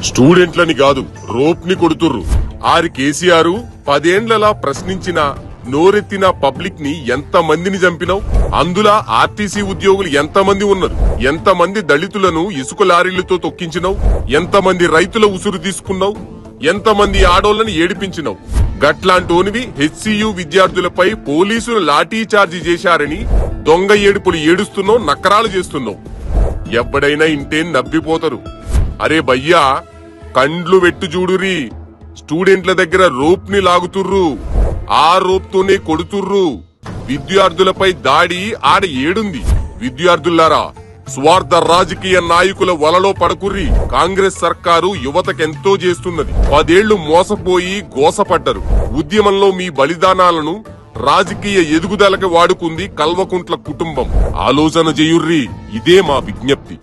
స్టూడెంట్లని కాదు రోప్ ని కొడుతుర్రు. ఆరి కేసీఆర్ 10 ఏండ్లలా ప్రశ్నించిన నోరెత్తిన పబ్లిక్ ని ఎంత మందిని చంపినావు? అందులో ఆర్టీసీ ఉద్యోగులు ఎంతమంది ఉన్నారు? ఎంతమంది దళితులను ఇసుక లారీలతో తొక్కించినావు? ఎంతమంది రైతుల ఉసురు తీసుకున్నావు? ఎంతమంది ఆడోళ్లను ఏడిపించినావు? గట్లాంటోనివి హెచ్సియు విద్యార్థులపై పోలీసులు లాఠీ చార్జీ చేశారని దొంగ ఏడుపులు ఏడుస్తున్నావు, నకరాలు చేస్తున్నావు. ఎప్పుడైనా ఇంటే నవ్విపోతారు. అరే భయ్యా, కండ్లు వెట్టు చూడురి. స్టూడెంట్ల దగ్గర రోప్ ని లాగుతుర్రు, ఆ రోప్ తోనే కొడుతుర్రు. విద్యార్థులపై దాడి ఆడ ఏడుంది. విద్యార్థులారా, స్వార్థ రాజకీయ నాయకుల వలలో పడకుర్రి. కాంగ్రెస్ సర్కారు యువతకెంతో చేస్తున్నది. 10 ఏళ్లు మోసపోయి గోసపడ్డరు. ఉద్యమంలో మీ బలిదానాలను రాజకీయ ఎదుగుదలకి వాడుకుంది కల్వకుంట్ల కుటుంబం. ఆలోచన చేయుర్రి, ఇదే మా విజ్ఞప్తి.